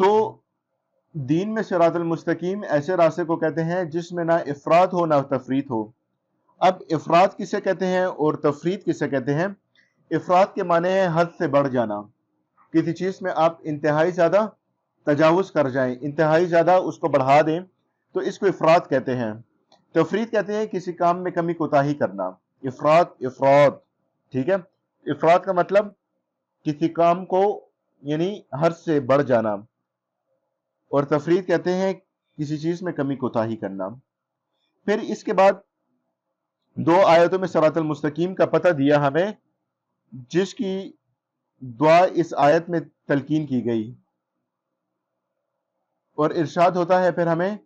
تو دین میں صراط المستقیم ایسے راستے کو کہتے ہیں جس میں نہ افراط ہو نہ تفریط ہو۔ اب افراط کسے کہتے ہیں اور تفریط کسے کہتے ہیں؟ افراط کے معنی ہے حد سے بڑھ جانا، کسی چیز میں آپ انتہائی زیادہ تجاوز کر جائیں، انتہائی زیادہ اس کو بڑھا دیں، تو اس کو افراط کہتے ہیں۔ تفریط کہتے ہیں کسی کام میں کمی کوتاہی کرنا۔ افراط ٹھیک ہے، افراط کا مطلب کسی کام کو یعنی حد سے بڑھ جانا، اور تفریط کہتے ہیں کسی چیز میں کمی کوتاہی کرنا۔ پھر اس کے بعد دو آیتوں میں صراط المستقیم کا پتہ دیا ہمیں، جس کی دعا اس آیت میں تلقین کی گئی، اور ارشاد ہوتا ہے پھر ہمیں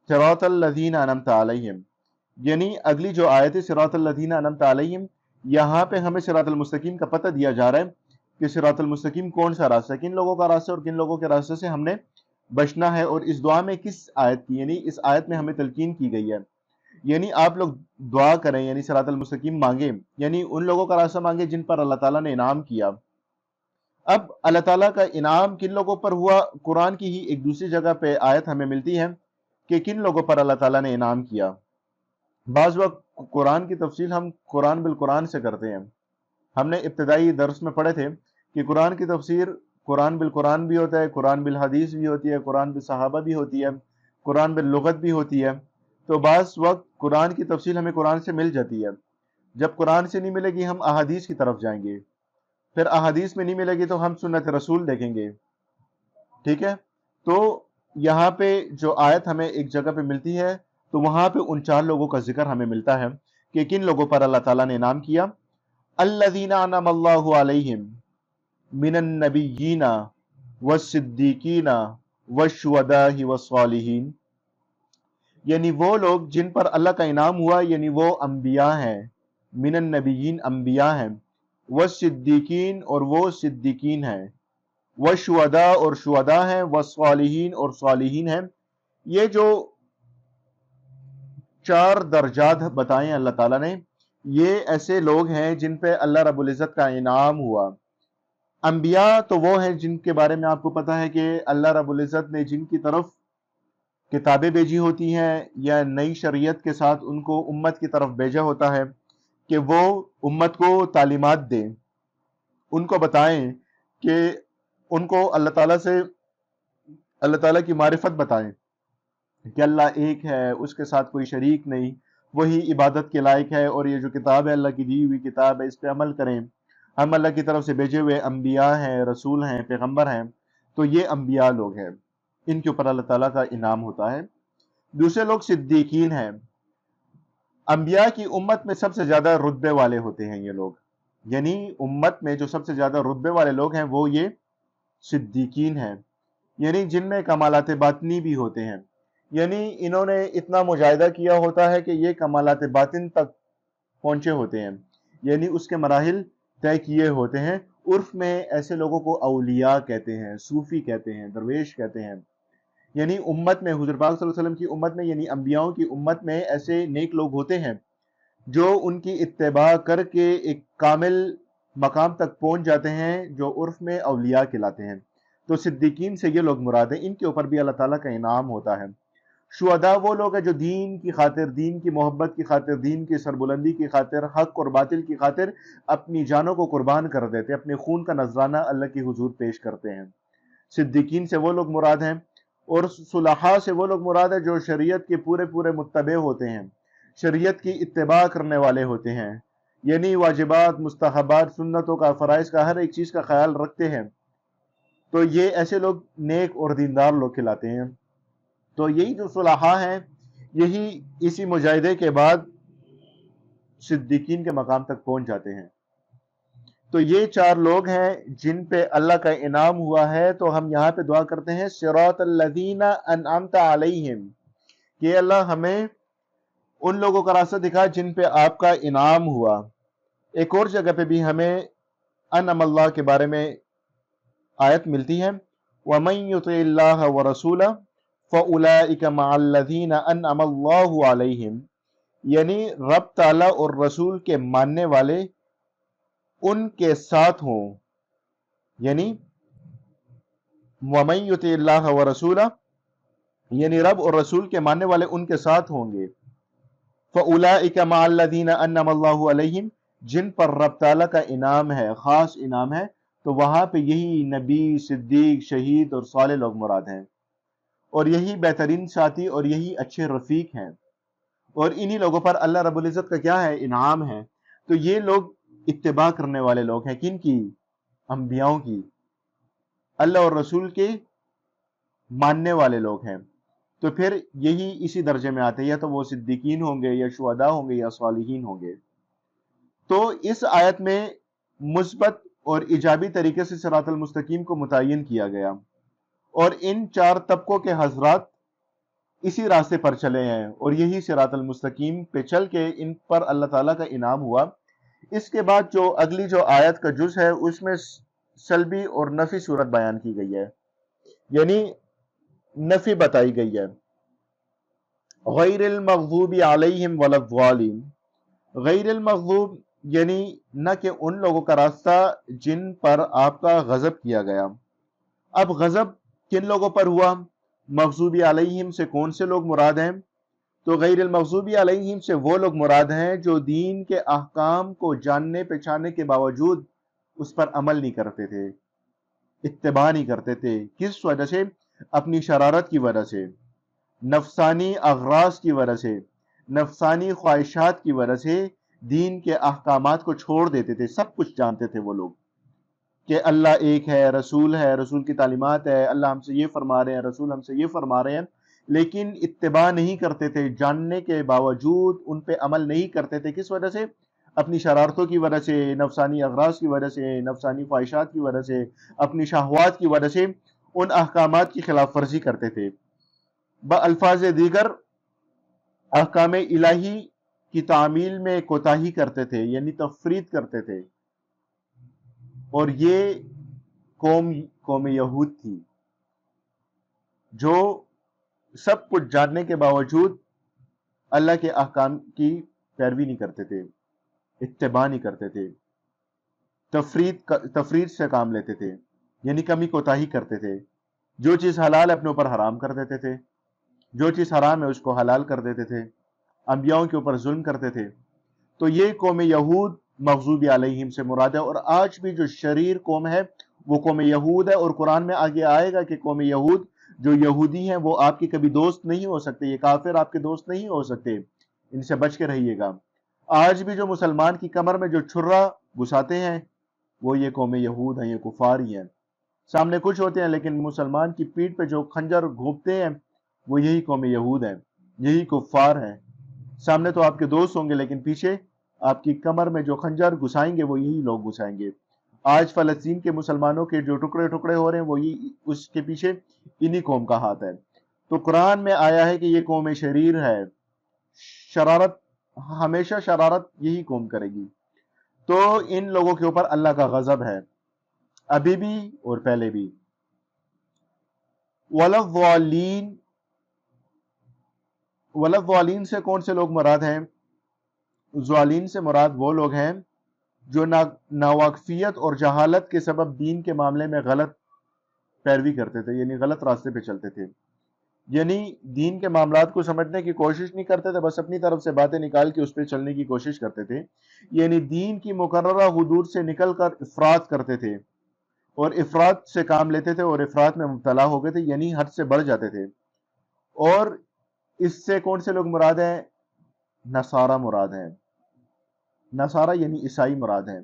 صراط الذین انعمت علیہم، یعنی اگلی جو آیت ہے صراط الذین انعمت علیہم، یہاں پہ ہمیں صراط المستقیم کا پتہ دیا جا رہا ہے کہ صراط المستقیم کون سا راستہ ہے، کن لوگوں کا راستہ اور کن لوگوں کے راستے سے ہم نے بچنا ہے۔ اور اس دعا میں کس آیت کی، یعنی اس آیت میں ہمیں تلقین کی گئی ہے، یعنی آپ لوگ دعا کریں، یعنی صراط المستقیم مانگیں، یعنی ان لوگوں کا راستہ مانگیں جن پر اللہ تعالیٰ نے انعام کیا۔ اب اللہ تعالیٰ کا انعام کن لوگوں پر ہوا، قرآن کی ہی ایک دوسری جگہ پہ آیت ہمیں ملتی ہے کہ کن لوگوں پر اللہ تعالیٰ نے انعام کیا۔ بعض وقت قرآن کی تفصیل ہم قرآن بالقرآن سے کرتے ہیں۔ ہم نے ابتدائی درس میں پڑھے تھے کہ قرآن کی تفسیر قرآن بالقرآن بھی ہوتا ہے، قرآن بالحدیث بھی ہوتی ہے، قرآن بالصحابہ بھی ہوتی ہے، قرآن باللغت بھی ہوتی ہے۔ تو بعض وقت قرآن کی تفصیل ہمیں قرآن سے مل جاتی ہے، جب قرآن سے نہیں ملے گی ہم احادیث کی طرف جائیں گے، پھر احادیث میں نہیں ملے گی تو ہم سنت رسول دیکھیں گے، ٹھیک ہے۔ تو یہاں پہ جو آیت ہمیں ایک جگہ پہ ملتی ہے تو وہاں پہ ان چار لوگوں کا ذکر ہمیں ملتا ہے کہ کن لوگوں پر اللہ تعالیٰ نے انعام کیا۔ الذین انعم اللہ علیہم من النبیین والصدیقین والشہداء والصالحین، یعنی وہ لوگ جن پر اللہ کا انعام ہوا، یعنی وہ انبیاء ہیں، من النبیین انبیاء ہیں، والصدیقین اور وہ صدیقین ہیں، والشہداء اور شہداء ہیں، والصالحین اور صالحین ہیں۔ یہ جو چار درجات بتائیں اللہ تعالیٰ نے، یہ ایسے لوگ ہیں جن پہ اللہ رب العزت کا انعام ہوا۔ انبیاء تو وہ ہیں جن کے بارے میں آپ کو پتا ہے کہ اللہ رب العزت نے جن کی طرف کتابیں بھیجی ہوتی ہیں یا نئی شریعت کے ساتھ ان کو امت کی طرف بھیجا ہوتا ہے کہ وہ امت کو تعلیمات دیں، ان کو بتائیں کہ ان کو اللہ تعالیٰ سے اللہ تعالیٰ کی معرفت بتائیں کہ اللہ ایک ہے، اس کے ساتھ کوئی شریک نہیں، وہی عبادت کے لائق ہے، اور یہ جو کتاب ہے اللہ کی دی ہوئی کتاب ہے، اس پہ عمل کریں۔ ہم اللہ کی طرف سے بھیجے ہوئے انبیاء ہیں، رسول ہیں، پیغمبر ہیں، تو یہ انبیاء لوگ ہیں، ان کے اوپر اللہ تعالیٰ کا انعام ہوتا ہے۔ دوسرے لوگ صدیقین ہیں، انبیاء کی امت میں سب سے زیادہ رتبے والے ہوتے ہیں یہ لوگ، یعنی امت میں جو سب سے زیادہ رتبے والے لوگ ہیں وہ یہ صدیقین ہیں، یعنی جن میں کمالات باطنی بھی ہوتے ہیں، یعنی انہوں نے اتنا مجاہدہ کیا ہوتا ہے کہ یہ کمالات باطن تک پہنچے ہوتے ہیں، یعنی اس کے مراحل طے کیے ہوتے ہیں۔ عرف میں ایسے لوگوں کو اولیاء کہتے ہیں، صوفی کہتے ہیں، درویش کہتے ہیں۔ یعنی امت میں حضور پاک صلی اللہ علیہ وسلم کی امت میں، یعنی انبیاءوں کی امت میں ایسے نیک لوگ ہوتے ہیں جو ان کی اتباع کر کے ایک کامل مقام تک پہنچ جاتے ہیں، جو عرف میں اولیاء کہلاتے ہیں۔ تو صدیقین سے یہ لوگ مراد ہیں، ان کے اوپر بھی اللہ تعالیٰ کا انعام ہوتا ہے۔ شہداء وہ لوگ ہیں جو دین کی خاطر، دین کی محبت کی خاطر، دین کی سربلندی کی خاطر، حق اور باطل کی خاطر اپنی جانوں کو قربان کر دیتے، اپنے خون کا نذرانہ اللہ کی حضور پیش کرتے ہیں۔ صدیقین سے وہ لوگ مراد ہیں، اور صلحاء سے وہ لوگ مراد ہیں جو شریعت کے پورے پورے متبع ہوتے ہیں، شریعت کی اتباع کرنے والے ہوتے ہیں، یعنی واجبات، مستحبات، سنتوں کا، فرائض کا، ہر ایک چیز کا خیال رکھتے ہیں۔ تو یہ ایسے لوگ نیک اور دیندار لوگ کہلاتے ہیں۔ تو یہی جو صلحاء ہیں، یہی اسی مجاہدے کے بعد صدیقین کے مقام تک پہنچ جاتے ہیں۔ تو یہ چار لوگ ہیں جن پہ اللہ کا انعام ہوا ہے۔ تو ہم یہاں پہ دعا کرتے ہیں صراط الذین انعمت علیہم، کہ اللہ ہمیں ان لوگوں کا راستہ دکھا جن پہ آپ کا انعام ہوا۔ ایک اور جگہ پہ بھی ہمیں انعم اللہ کے بارے میں آیت ملتی ہے، وَمَن يُطِعِ اللَّهَ وَرَسُولَهُ فَأُولَئِكَ مَعَ الَّذِينَ أَنْعَمَ اللَّهُ عَلَيْهِمْ، یعنی رب تعالیٰ اور رسول کے ماننے والے ان کے ساتھ ہوں، یعنی وَمَن يُطِعِ اللَّهَ وَرَسُولَهُ یعنی رب اور رسول کے ماننے والے ان کے ساتھ ہوں گے. فَأُولَٰئِكَ مَعَ الَّذِينَ أَنْعَمَ اللَّهُ عَلَيْهِمْ جن پر رب تعالیٰ کا انعام ہے، خاص انعام ہے، تو وہاں پہ یہی نبی، صدیق، شہید اور صالح لوگ مراد ہیں، اور یہی بہترین ساتھی اور یہی اچھے رفیق ہیں. اور انہی لوگوں پر اللہ رب العزت کا کیا ہے؟ انعام ہے. تو یہ لوگ اتباع کرنے والے لوگ ہیں. کن کی؟ انبیاؤں کی، اللہ اور رسول کے ماننے والے لوگ ہیں. تو پھر یہی اسی درجے میں آتے ہیں، یا تو وہ صدیقین ہوں گے، یا شہداء ہوں گے، یا صالحین ہوں گے. تو اس آیت میں مثبت اور ایجابی طریقے سے صراط المستقیم کو متعین کیا گیا، اور ان چار طبقوں کے حضرات اسی راستے پر چلے ہیں، اور یہی صراط المستقیم پہ چل کے ان پر اللہ تعالیٰ کا انعام ہوا. اس کے بعد جو اگلی جو آیت کا جز ہے اس میں سلبی اور نفی صورت بیان کی گئی ہے، یعنی نفی بتائی گئی ہے. غیر المغضوب علیہم ولا الضالین، غیر المغضوب یعنی نہ کہ ان لوگوں کا راستہ جن پر آپ کا غضب کیا گیا. اب غضب کن لوگوں پر ہوا؟ مغضوب علیہم سے کون سے لوگ مراد ہیں؟ تو غیر المغضوب علیہم سے وہ لوگ مراد ہیں جو دین کے احکام کو جاننے پہچاننے کے باوجود اس پر عمل نہیں کرتے تھے، اتباع نہیں کرتے تھے. کس وجہ سے؟ اپنی شرارت کی وجہ سے، نفسانی اغراض کی وجہ سے، نفسانی خواہشات کی وجہ سے دین کے احکامات کو چھوڑ دیتے تھے. سب کچھ جانتے تھے وہ لوگ کہ اللہ ایک ہے، رسول ہے، رسول کی تعلیمات ہے، اللہ ہم سے یہ فرما رہے ہیں، رسول ہم سے یہ فرما رہے ہیں، لیکن اتباع نہیں کرتے تھے. جاننے کے باوجود ان پہ عمل نہیں کرتے تھے. کس وجہ سے؟ اپنی شرارتوں کی وجہ سے، نفسانی اغراض کی وجہ سے، نفسانی خواہشات کی وجہ سے، اپنی شہوات کی وجہ سے ان احکامات کی خلاف ورزی کرتے تھے. بالفاظ دیگر احکام الہی کی تعمیل میں کوتاہی کرتے تھے، یعنی تفرید کرتے تھے. اور یہ قوم یہود تھی جو سب کچھ جاننے کے باوجود اللہ کے احکام کی پیروی نہیں کرتے تھے، اتباع نہیں کرتے تھے، تفرید سے کام لیتے تھے، یعنی کمی کوتاہی کرتے تھے. جو چیز حلال ہے اپنے اوپر حرام کر دیتے تھے، جو چیز حرام ہے اس کو حلال کر دیتے تھے، انبیاؤں کے اوپر ظلم کرتے تھے. تو یہ قوم یہود مغضوب علیہم سے مراد ہے. اور آج بھی جو شریر قوم ہے وہ قوم یہود ہے، اور قرآن میں آگے آئے گا کہ قوم یہود جو یہودی ہیں وہ آپ کے کبھی دوست نہیں ہو سکتے، یہ کافر آپ کے دوست نہیں ہو سکتے، ان سے بچ کے رہیے گا. آج بھی جو مسلمان کی کمر میں جو چھرا گھساتے ہیں وہ یہ قوم یہود ہیں، یہ کفار ہی ہیں. سامنے کچھ ہوتے ہیں لیکن مسلمان کی پیٹھ پہ جو خنجر گھونپتے ہیں وہ یہی قوم یہود ہیں، یہی کفار ہیں. سامنے تو آپ کے دوست ہوں گے لیکن پیچھے آپ کی کمر میں جو خنجر گھسائیں گے وہ یہی لوگ گھسائیں گے. آج فلسطین کے مسلمانوں کے جو ٹکڑے ٹکڑے ہو رہے ہیں وہ اس کے پیچھے انہی قوم کا ہاتھ ہے. تو قرآن میں آیا ہے کہ یہ قوم شریر ہے، شرارت، ہمیشہ شرارت یہی قوم کرے گی. تو ان لوگوں کے اوپر اللہ کا غضب ہے، ابھی بھی اور پہلے بھی. وَلَضَّالِّينَ، وَلَضَّالِّينَ سے کون سے لوگ مراد ہیں؟ ضالین سے مراد وہ لوگ ہیں جو ناواقفیت اور جہالت کے سبب دین کے معاملے میں غلط پیروی کرتے تھے، یعنی غلط راستے پہ چلتے تھے، یعنی دین کے معاملات کو سمجھنے کی کوشش نہیں کرتے تھے، بس اپنی طرف سے باتیں نکال کے اس پہ چلنے کی کوشش کرتے تھے. یعنی دین کی مقررہ حدود سے نکل کر افراط کرتے تھے، اور افراط سے کام لیتے تھے، اور افراط میں مبتلا ہو گئے تھے، یعنی حد سے بڑھ جاتے تھے. اور اس سے کون سے لوگ مراد ہیں؟ نصارہ مراد ہیں. نصارہ یعنی عیسائی مراد ہیں.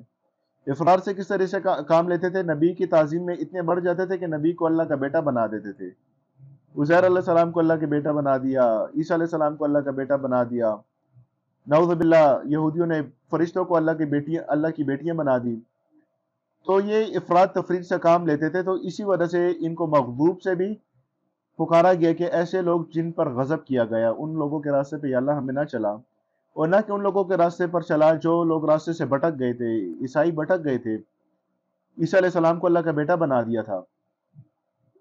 افراط سے کس طرح سے کام لیتے تھے؟ نبی کی تعظیم میں اتنے بڑھ جاتے تھے کہ نبی کو اللہ کا بیٹا بنا دیتے تھے. عزیر علیہ السلام کو اللہ کے بیٹا بنا دیا، عیسیٰ علیہ السلام کو اللہ کا بیٹا بنا دیا. نعوذ باللہ یہودیوں نے فرشتوں کو اللہ کی بیٹیاں بنا دی. تو یہ افراط تفرید سے کام لیتے تھے. تو اسی وجہ سے ان کو مغضوب سے بھی پکارا گیا کہ ایسے لوگ جن پر غضب کیا گیا، ان لوگوں کے راستے پہ یا اللہ ہمیں نہ چلا، اور نہ کہ ان لوگوں کے راستے پر چلا جو لوگ راستے سے بھٹک گئے تھے. عیسائی بھٹک گئے تھے، عیسیٰ علیہ السلام کو اللہ کا بیٹا بنا دیا تھا،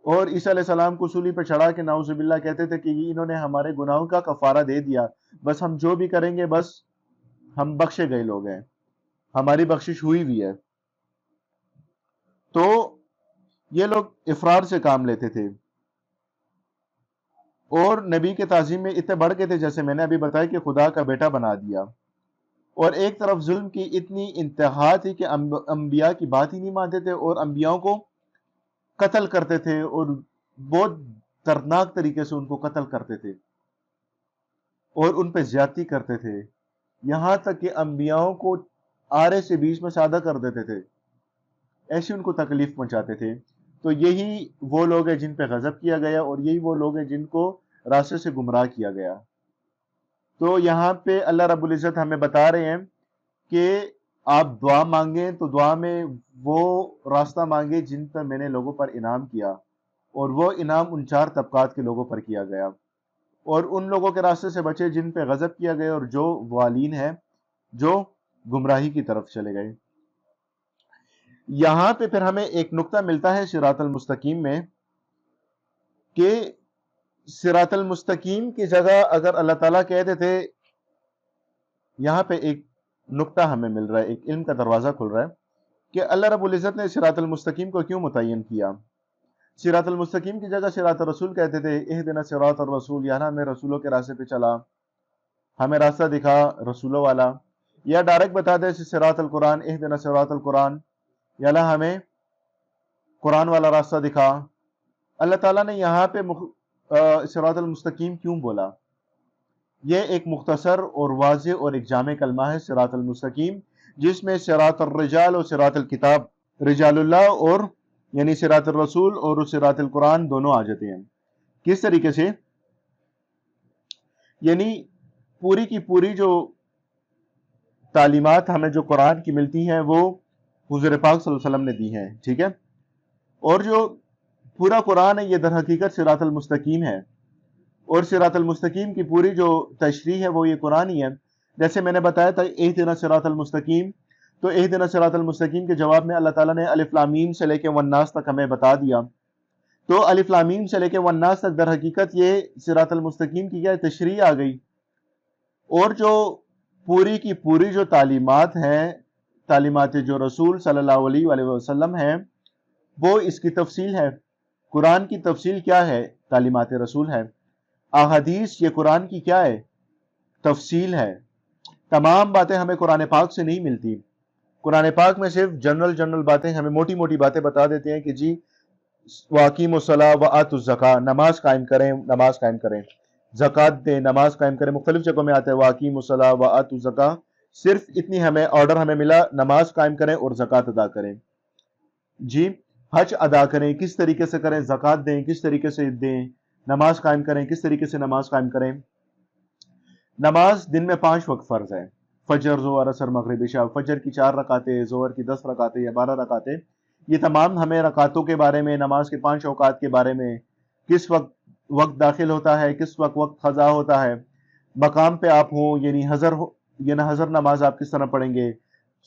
اور عیسیٰ علیہ السلام کو صلیب پہ چڑھا کے نعوذ باللہ کہتے تھے کہ انہوں نے ہمارے گناہوں کا کفارہ دے دیا، بس ہم جو بھی کریں گے بس ہم بخشے گئے لوگ ہیں، ہماری بخشش ہوئی بھی ہے. تو یہ لوگ افراد سے کام لیتے تھے اور نبی کے تعظیم میں اتنے بڑھ گئے تھے، جیسے میں نے ابھی بتایا کہ خدا کا بیٹا بنا دیا. اور ایک طرف ظلم کی اتنی انتہا تھی کہ انبیاء کی بات ہی نہیں مانتے تھے اور انبیاء کو قتل کرتے تھے اور بہت دردناک طریقے سے ان کو قتل کرتے تھے اور ان پہ زیادتی کرتے تھے، یہاں تک کہ انبیاء کو آرے سے بیچ میں سادہ کر دیتے تھے، ایسی ان کو تکلیف پہنچاتے تھے. تو یہی وہ لوگ ہیں جن پہ غضب کیا گیا اور یہی وہ لوگ ہیں جن کو راستے سے گمراہ کیا گیا. تو یہاں پہ اللہ رب العزت ہمیں بتا رہے ہیں کہ آپ دعا مانگیں تو دعا میں وہ راستہ مانگے جن پر میں نے لوگوں پر انعام کیا، اور وہ انعام ان 4 طبقات کے لوگوں پر کیا گیا، اور ان لوگوں کے راستے سے بچے جن پہ غضب کیا گیا اور جو والین ہیں جو گمراہی کی طرف چلے گئے. یہاں پہ پھر ہمیں ایک نقطہ ملتا ہے صراط المستقیم میں کہ صراط المستقیم کی جگہ اگر اللہ تعالیٰ کہتے تھے، یہاں پہ ایک نقطہ ہمیں مل رہا ہے، ایک علم کا دروازہ کھل رہا ہے کہ اللہ رب العزت نے صراط المستقیم کو کیوں متعین کیا. صراط المستقیم کی جگہ صراط الرسول کہتے تھے، اہدنا صراط الرسول، یا ہمیں رسولوں کے راستے پہ چلا، ہمیں راستہ دکھا رسولوں والا. یا ڈائریکٹ بتا دے صراط القرآن، اہدنا صراط القرآن، یا اللہ ہمیں قرآن والا راستہ دکھا. اللہ تعالیٰ نے یہاں پہ صراط المستقیم کیوں بولا؟ یہ ایک مختصر اور واضح اور ایک جامع کلمہ ہے صراط المستقیم، جس میں صراط الرجال اور صراط الکتاب، رجال اللہ اور یعنی صراط الرسول اور صراط القرآن دونوں آ جاتے ہیں. کس طریقے سے؟ یعنی پوری کی پوری جو تعلیمات ہمیں جو قرآن کی ملتی ہیں وہ حضور پاک صلی اللہ علیہ وسلم نے دی ہیں، ٹھیک ہے؟ اور جو پورا قرآن ہے یہ در حقیقت صراط المستقیم ہے، اور صراط المستقیم کی پوری جو تشریح ہے وہ یہ قرآن ہی ہے. جیسے میں نے بتایا تھا اہدنا صراط المستقیم، تو اہدنا صراط المستقیم کے جواب میں اللہ تعالیٰ نے الف لام میم سے لے کے والناس تک ہمیں بتا دیا. تو الف لام میم سے لے کے والناس تک در حقیقت یہ صراط المستقیم کی کیا تشریح آ گئی. اور جو پوری کی پوری جو تعلیمات ہیں، تعلیمات جو رسول صلی اللہ علیہ وآلہ وسلم ہیں، وہ اس کی تفصیل ہے. قرآن کی تفصیل کیا ہے؟ تعلیمات رسول ہے. احادیث یہ قرآن کی کیا ہے؟ تفصیل ہے. تمام باتیں ہمیں قرآن پاک سے نہیں ملتی. قرآن پاک میں صرف جنرل باتیں ہمیں موٹی موٹی باتیں بتا دیتے ہیں کہ جی واقیم الصلاۃ وآتوا الزکاۃ، نماز قائم کریں، زکوٰۃ دیں، نماز قائم کریں. مختلف جگہوں میں آتا ہے واقیم الصلاۃ وآتوا الزکاۃ، صرف اتنی ہمیں آرڈر ہمیں ملا، نماز قائم کریں اور زکوٰۃ ادا کریں. جی حج ادا کریں، کس طریقے سے کریں، زکوٰۃ دیں کس طریقے سے دیں، نماز قائم کریں کس طریقے سے نماز قائم کریں. نماز دن میں 5 وقت فرض ہے، فجر، ظہر، عصر، مغرب، عشاء. فجر کی 4 رکعتیں، ظہر کی 10 رکعتیں یا 12 رکعتیں. یہ تمام ہمیں رکعتوں کے بارے میں، نماز کے 5 اوقات کے بارے میں، کس وقت داخل ہوتا ہے، کس وقت قضا ہوتا ہے، مقام پہ آپ ہوں یعنی حضر نماز آپ کس طرح پڑھیں گے،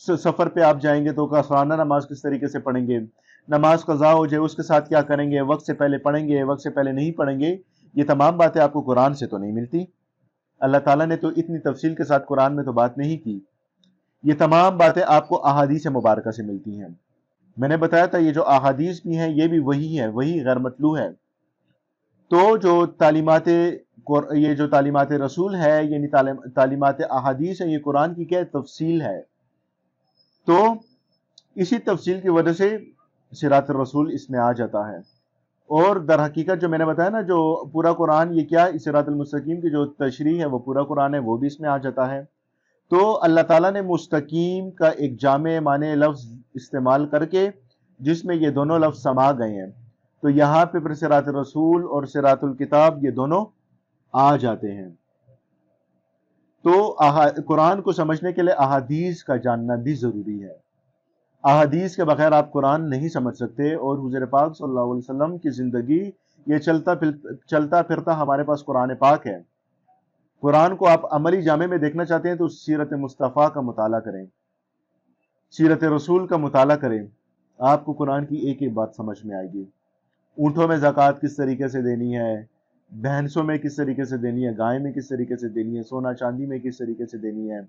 سفر پہ آپ جائیں گے تو قصرانہ نماز کس طریقے سے پڑھیں گے، نماز قضا ہو جائے اس کے ساتھ کیا کریں گے، وقت سے پہلے پڑھیں گے، وقت سے پہلے نہیں پڑھیں گے. یہ تمام باتیں آپ کو قرآن سے تو نہیں ملتی. اللہ تعالیٰ نے تو اتنی تفصیل کے ساتھ قرآن میں تو بات نہیں کی. یہ تمام باتیں آپ کو احادیث مبارکہ سے ملتی ہیں. میں نے بتایا تھا یہ جو احادیث بھی ہیں یہ بھی وہی ہے، وہی غیر مطلوع ہے. تو جو یہ جو تعلیمات رسول ہے یعنی تعلیمات احادیث ہے، یہ قرآن کی کیا تفصیل ہے. تو اسی تفصیل کی وجہ سے صراط الرسول اس میں آ جاتا ہے. اور در حقیقت جو میں نے بتایا نا جو پورا قرآن یہ کیا صراط المستقیم کی جو تشریح ہے وہ پورا قرآن ہے، وہ بھی اس میں آ جاتا ہے. تو اللہ تعالیٰ نے مستقیم کا ایک جامع معنی لفظ استعمال کر کے جس میں یہ دونوں لفظ سما گئے ہیں، تو یہاں پہ پھر صراط الرسول اور صراط الکتاب یہ دونوں آ جاتے ہیں. تو قرآن کو سمجھنے کے لیے احادیث کا جاننا بھی ضروری ہے. احادیث کے بغیر آپ قرآن نہیں سمجھ سکتے. اور حضور پاک صلی اللہ علیہ وسلم کی زندگی یہ چلتا پھرتا ہمارے پاس قرآن پاک ہے. قرآن کو آپ عملی جامع میں دیکھنا چاہتے ہیں تو سیرت مصطفیٰ کا مطالعہ کریں، سیرت رسول کا مطالعہ کریں، آپ کو قرآن کی ایک ایک بات سمجھ میں آئے گی. اونٹوں میں زکوٰۃ کس طریقے سے دینی ہے، بھینسوں میں کس طریقے سے دینی ہے، گائے میں کس طریقے سے دینی ہے، سونا چاندی میں کس طریقے سے دینی ہے،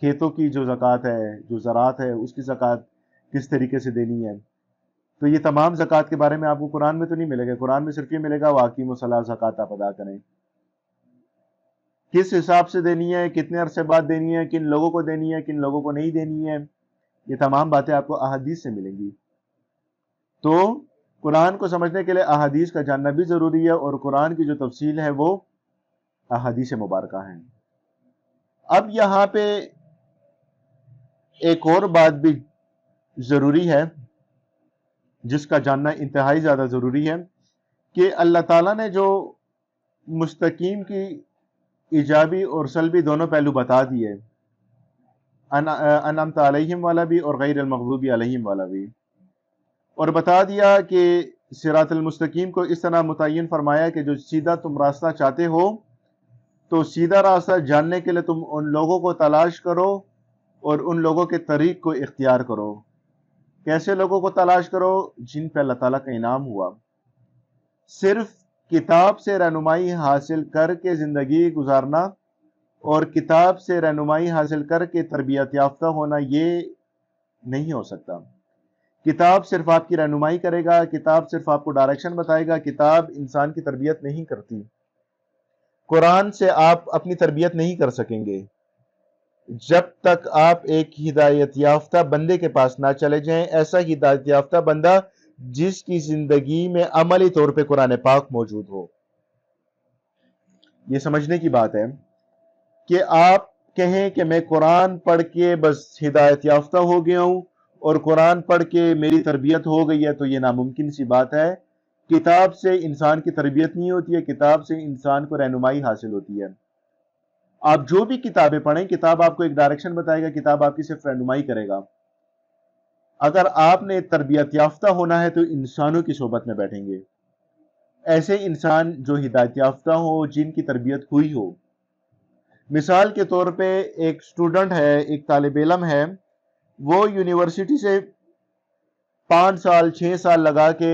کھیتوں کی جو زکوٰۃ ہے، جو زراعت ہے اس کی زکوٰۃ کس طریقے سے دینی ہے. تو یہ تمام زکوٰۃ کے بارے میں آپ کو قرآن میں تو نہیں ملے گا، قرآن میں صرف یہ ملے گا واقیم الصلاۃ، زکوٰۃ آپ ادا کریں۔ کس حساب سے دینی ہے، کتنے عرصے بعد دینی ہے، کن لوگوں کو دینی ہے، کن لوگوں کو نہیں دینی ہے، یہ تمام باتیں آپ کو احادیث سے ملیں گی۔ تو قرآن کو سمجھنے کے لیے احادیث کا جاننا بھی ضروری ہے، اور قرآن کی جو تفصیل ہے وہ احادیث مبارکہ ہیں۔ اب یہاں پہ ایک اور بات بھی ضروری ہے جس کا جاننا انتہائی زیادہ ضروری ہے، کہ اللہ تعالیٰ نے جو مستقیم کی ایجابی اور سلبی دونوں پہلو بتا دیے، انعمت علیہم والا بھی اور غیر المغضوب علیہم والا بھی، اور بتا دیا کہ صراط المستقیم کو اس طرح متعین فرمایا کہ جو سیدھا تم راستہ چاہتے ہو تو سیدھا راستہ جاننے کے لیے تم ان لوگوں کو تلاش کرو اور ان لوگوں کے طریق کو اختیار کرو۔ کیسے لوگوں کو تلاش کرو؟ جن پہ اللہ تعالیٰ کا انعام ہوا۔ صرف کتاب سے رہنمائی حاصل کر کے زندگی گزارنا اور کتاب سے رہنمائی حاصل کر کے تربیت یافتہ ہونا یہ نہیں ہو سکتا۔ کتاب صرف آپ کی رہنمائی کرے گا، کتاب صرف آپ کو ڈائریکشن بتائے گا، کتاب انسان کی تربیت نہیں کرتی۔ قرآن سے آپ اپنی تربیت نہیں کر سکیں گے جب تک آپ ایک ہدایت یافتہ بندے کے پاس نہ چلے جائیں، ایسا ہدایت یافتہ بندہ جس کی زندگی میں عملی طور پہ قرآن پاک موجود ہو۔ یہ سمجھنے کی بات ہے کہ آپ کہیں کہ میں قرآن پڑھ کے بس ہدایت یافتہ ہو گیا ہوں اور قرآن پڑھ کے میری تربیت ہو گئی ہے، تو یہ ناممکن سی بات ہے۔ کتاب سے انسان کی تربیت نہیں ہوتی ہے، کتاب سے انسان کو رہنمائی حاصل ہوتی ہے۔ آپ جو بھی کتابیں پڑھیں، کتاب آپ کو ایک ڈائریکشن بتائے گا، کتاب آپ کی صرف رہنمائی کرے گا۔ اگر آپ نے تربیت یافتہ ہونا ہے تو انسانوں کی صحبت میں بیٹھیں گے، ایسے انسان جو ہدایت یافتہ ہو، جن کی تربیت ہوئی ہو۔ مثال کے طور پہ ایک اسٹوڈنٹ ہے، ایک طالب علم ہے، وہ یونیورسٹی سے 5 سال 6 سال لگا کے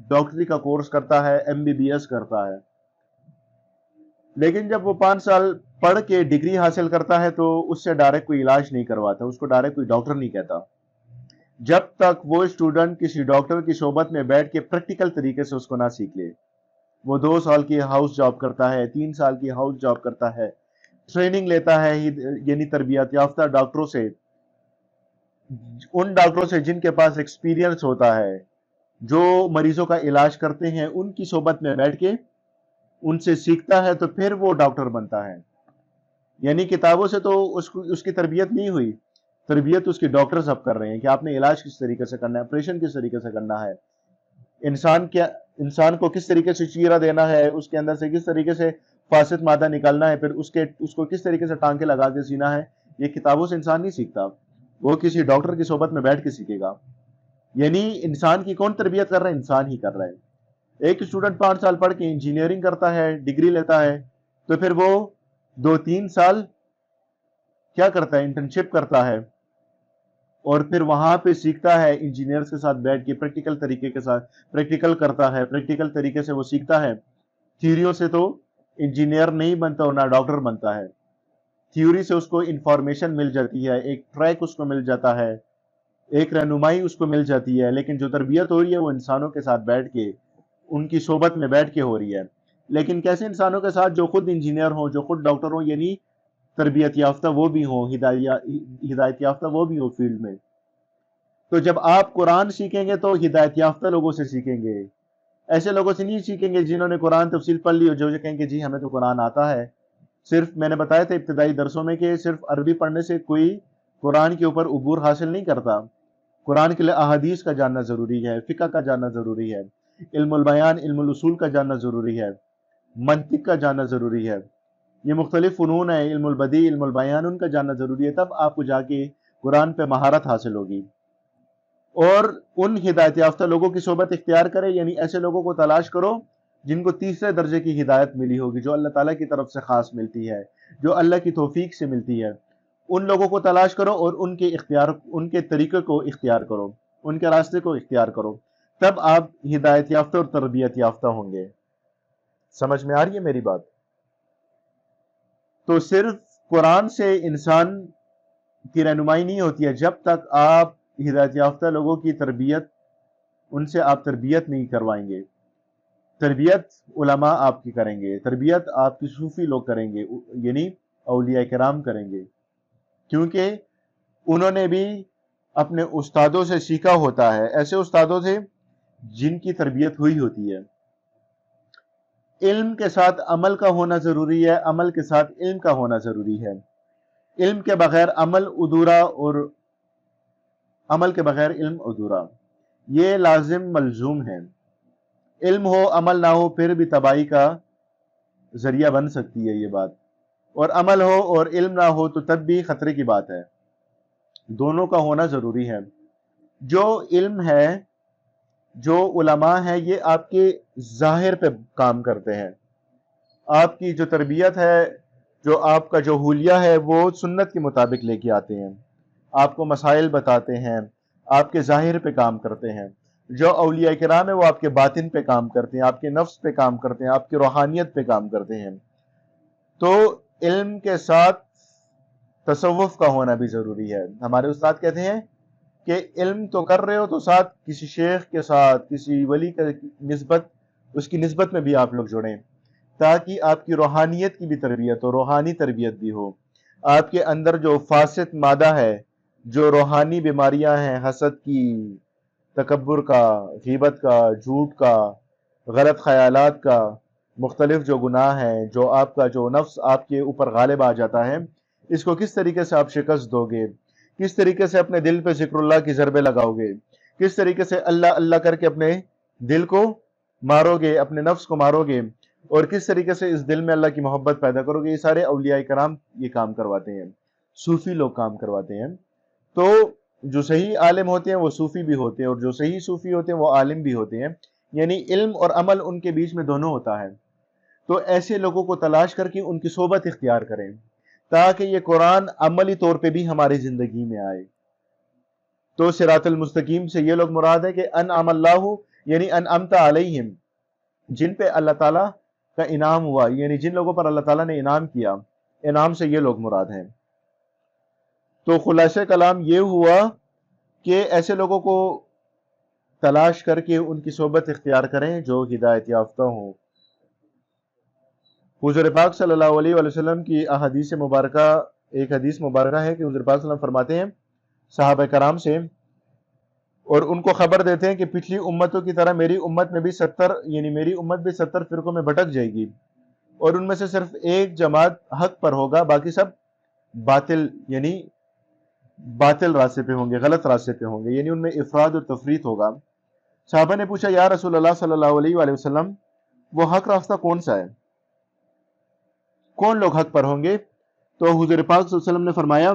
ڈاکٹری کا کورس کرتا ہے، MBBS کرتا ہے، لیکن جب وہ 5 سال پڑھ کے ڈگری حاصل کرتا ہے تو اس سے ڈائریکٹ کوئی علاج نہیں کرواتا، اس کو ڈائریکٹ کوئی ڈاکٹر نہیں کہتا، جب تک وہ اسٹوڈنٹ کسی ڈاکٹر کی صحبت میں بیٹھ کے پریکٹیکل طریقے سے اس کو نہ سیکھ لے۔ وہ 2 سال کی ہاؤس جاب کرتا ہے، 3 سال کی ہاؤس جاب کرتا ہے، ٹریننگ لیتا ہے، یعنی تربیت یافتہ ڈاکٹروں سے، ان ڈاکٹروں سے جن کے پاس ایکسپیرینس ہوتا ہے، جو مریضوں کا علاج کرتے ہیں، ان کی صحبت میں بیٹھ کے ان سے سیکھتا ہے، تو پھر وہ ڈاکٹر بنتا ہے۔ یعنی کتابوں سے تو اس کی تربیت نہیں ہوئی، تربیت اس کے ڈاکٹرز اب کر رہے ہیں کہ آپ نے علاج کس طریقے سے کرنا ہے، آپریشن کس طریقے سے کرنا ہے، انسان کو کس طریقے سے چیرا دینا ہے، اس کے اندر سے کس طریقے سے فاسد مادہ نکالنا ہے، پھر اس کو کس طریقے سے ٹانکے لگا کے سینا ہے، یہ کتابوں سے انسان نہیں سیکھتا، وہ کسی ڈاکٹر کی صحبت میں بیٹھ کے سیکھے گا۔ یعنی انسان کی کون تربیت کر رہا ہے؟ انسان ہی کر رہا ہے۔ ایک اسٹوڈنٹ 5 سال پڑھ کے انجینئرنگ کرتا ہے، ڈگری لیتا ہے، تو پھر وہ 2-3 سال کیا کرتا ہے؟ انٹرنشپ کرتا ہے، اور پھر وہاں پہ سیکھتا ہے، انجینئرز کے ساتھ بیٹھ کے پریکٹیکل طریقے کے ساتھ پریکٹیکل کرتا ہے، پریکٹیکل طریقے سے وہ سیکھتا ہے۔ تھیوریوں سے تو انجینئر نہیں بنتا اور نہ ڈاکٹر بنتا ہے، تھیوری سے اس کو انفارمیشن مل جاتی ہے، ایک ٹریک اس کو مل جاتا ہے، ایک رہنمائی اس کو مل جاتی ہے، لیکن جو تربیت ہو رہی ہے وہ انسانوں کے ساتھ بیٹھ کے، ان کی صحبت میں بیٹھ کے ہو رہی ہے۔ لیکن کیسے انسانوں کے ساتھ؟ جو خود انجینئر ہوں، جو خود ڈاکٹر ہوں، یعنی تربیت یافتہ وہ بھی ہوں، ہدایت یافتہ وہ بھی ہو فیلڈ میں۔ تو جب آپ قرآن سیکھیں گے تو ہدایت یافتہ لوگوں سے سیکھیں گے، ایسے لوگوں سے نہیں سیکھیں گے جنہوں نے قرآن تفصیل پڑھ لی اور جو کہیں گے جی ہمیں تو قرآن آتا ہے۔ صرف میں نے بتایا تھا ابتدائی درسوں میں کہ صرف عربی پڑھنے سے کوئی قرآن کے اوپر عبور حاصل نہیں کرتا۔ قرآن کے لیے احادیث کا جاننا ضروری ہے، فقہ کا جاننا ضروری ہے، علم البیان، علم الاصول کا جاننا ضروری ہے، منطق کا جاننا ضروری ہے، یہ مختلف فنون ہیں، علم البدیع، علم البیان، ان کا جاننا ضروری ہے، تب آپ کو جا کے قرآن پہ مہارت حاصل ہوگی۔ اور ان ہدایت یافتہ لوگوں کی صحبت اختیار کرے، یعنی ایسے لوگوں کو تلاش کرو جن کو تیسرے درجے کی ہدایت ملی ہوگی، جو اللہ تعالیٰ کی طرف سے خاص ملتی ہے، جو اللہ کی توفیق سے ملتی ہے، ان لوگوں کو تلاش کرو اور ان کے طریقے کو اختیار کرو، ان کے راستے کو اختیار کرو، تب آپ ہدایت یافتہ اور تربیت یافتہ ہوں گے۔ سمجھ میں آ رہی ہے میری بات؟ تو صرف قرآن سے انسان کی رہنمائی نہیں ہوتی ہے، جب تک آپ ہدایت یافتہ لوگوں کی تربیت، ان سے آپ تربیت نہیں کروائیں گے، تربیت علماء آپ کی کریں گے، تربیت آپ کی صوفی لوگ کریں گے، یعنی اولیاء کرام کریں گے، کیونکہ انہوں نے بھی اپنے استادوں سے سیکھا ہوتا ہے، ایسے استادوں سے جن کی تربیت ہوئی ہوتی ہے۔ علم کے ساتھ عمل کا ہونا ضروری ہے، عمل کے ساتھ علم کا ہونا ضروری ہے۔ علم کے بغیر عمل ادھورا، اور عمل کے بغیر علم ادھورا، یہ لازم ملزوم ہے۔ علم ہو عمل نہ ہو پھر بھی تباہی کا ذریعہ بن سکتی ہے یہ بات، اور عمل ہو اور علم نہ ہو تو تب بھی خطرے کی بات ہے، دونوں کا ہونا ضروری ہے۔ جو علم ہے، جو علماء ہیں، یہ آپ کے ظاہر پہ کام کرتے ہیں، آپ کی جو تربیت ہے، جو آپ کا جو حلیہ ہے، وہ سنت کے مطابق لے کے آتے ہیں، آپ کو مسائل بتاتے ہیں، آپ کے ظاہر پہ کام کرتے ہیں۔ جو اولیاء کرام ہیں وہ آپ کے باطن پہ کام کرتے ہیں، آپ کے نفس پہ کام کرتے ہیں، آپ کی روحانیت پہ کام کرتے ہیں۔ تو علم کے ساتھ تصوف کا ہونا بھی ضروری ہے۔ ہمارے استاد کہتے ہیں کہ علم تو کر رہے ہو تو ساتھ کسی شیخ کے ساتھ، کسی ولی کا نسبت، اس کی نسبت میں بھی آپ لوگ جڑیں، تاکہ آپ کی روحانیت کی بھی تربیت ہو، روحانی تربیت بھی ہو۔ آپ کے اندر جو فاسد مادہ ہے، جو روحانی بیماریاں ہیں، حسد کی، تکبر کا، غیبت کا، جھوٹ کا، غلط خیالات کا، مختلف جو گناہ ہیں، جو آپ کا جو نفس آپ کے اوپر غالب آ جاتا ہے، اس کو کس طریقے سے آپ شکست دو گے، کس طریقے سے اپنے دل پہ ذکر اللہ کی ضربے لگاؤ گے، کس طریقے سے اللہ اللہ کر کے اپنے دل کو مارو گے، اپنے نفس کو مارو گے، اور کس طریقے سے اس دل میں اللہ کی محبت پیدا کرو گے، یہ سارے اولیاء کرام یہ کام کرواتے ہیں، صوفی لوگ کام کرواتے ہیں۔ تو جو صحیح عالم ہوتے ہیں وہ صوفی بھی ہوتے ہیں، اور جو صحیح صوفی ہوتے ہیں وہ عالم بھی ہوتے ہیں، یعنی علم اور عمل ان کے بیچ میں دونوں ہوتا ہے۔ تو ایسے لوگوں کو تلاش کر کے ان کی صحبت اختیار کریں، تاکہ یہ قرآن عملی طور پہ بھی ہماری زندگی میں آئے۔ تو صراط المستقیم سے یہ لوگ مراد ہے کہ انعم اللہ، یعنی انعمت علیہم، جن پہ اللہ تعالیٰ کا انعام ہوا، یعنی جن لوگوں پر اللہ تعالیٰ نے انعام کیا، انعام سے یہ لوگ مراد ہیں۔ تو خلاصہ کلام یہ ہوا کہ ایسے لوگوں کو تلاش کر کے ان کی صحبت اختیار کریں جو ہدایت یافتہ ہوں۔ حضور پاک صلی اللہ علیہ وآلہ وسلم کی احادیث مبارکہ، ایک حدیث مبارکہ ہے کہ حضور پاک صلی اللہ علیہ وسلم فرماتے ہیں صحابہ کرام سے، اور ان کو خبر دیتے ہیں کہ پچھلی امتوں کی طرح میری امت میں بھی 70، یعنی میری امت بھی 70 فرقوں میں بھٹک جائے گی، اور ان میں سے صرف ایک جماعت حق پر ہوگا، باقی سب باطل، یعنی باطل راستے پہ ہوں گے، غلط راستے پہ ہوں گے، یعنی ان میں افراد اور تفریط ہوگا۔ صحابہ نے پوچھا یا رسول اللہ صلی اللہ علیہ وآلہ وسلم، وہ حق راستہ کون سا ہے، کون لوگ حق پر ہوں گے؟ تو حضور پاک صلی اللہ علیہ وسلم نے فرمایا،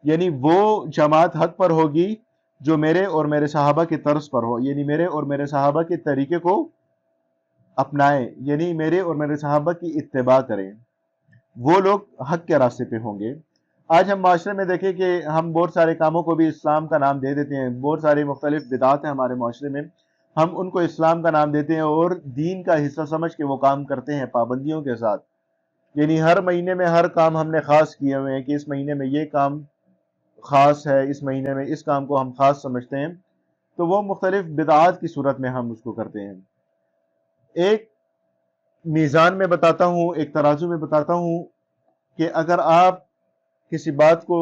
یعنی وہ جماعت حق پر ہوگی جو میرے اور میرے صحابہ کے طرز پر ہو، یعنی میرے اور میرے صحابہ کے طریقے کو اپنائیں، یعنی میرے اور میرے صحابہ کی اتباع کریں، وہ لوگ حق کے راستے پہ ہوں گے۔ آج ہم معاشرے میں دیکھیں کہ ہم بہت سارے کاموں کو بھی اسلام کا نام دے دیتے ہیں، بہت سارے مختلف بدعات ہیں ہمارے معاشرے میں، ہم ان کو اسلام کا نام دیتے ہیں اور دین کا حصہ سمجھ کے وہ کام کرتے ہیں پابندیوں کے ساتھ، یعنی ہر مہینے میں ہر کام ہم نے خاص کیے ہوئے ہیں کہ اس مہینے میں یہ کام خاص ہے، اس مہینے میں اس کام کو ہم خاص سمجھتے ہیں، تو وہ مختلف بدعات کی صورت میں ہم اس کو کرتے ہیں۔ ایک میزان میں بتاتا ہوں، ایک ترازو میں بتاتا ہوں کہ اگر آپ کسی بات کو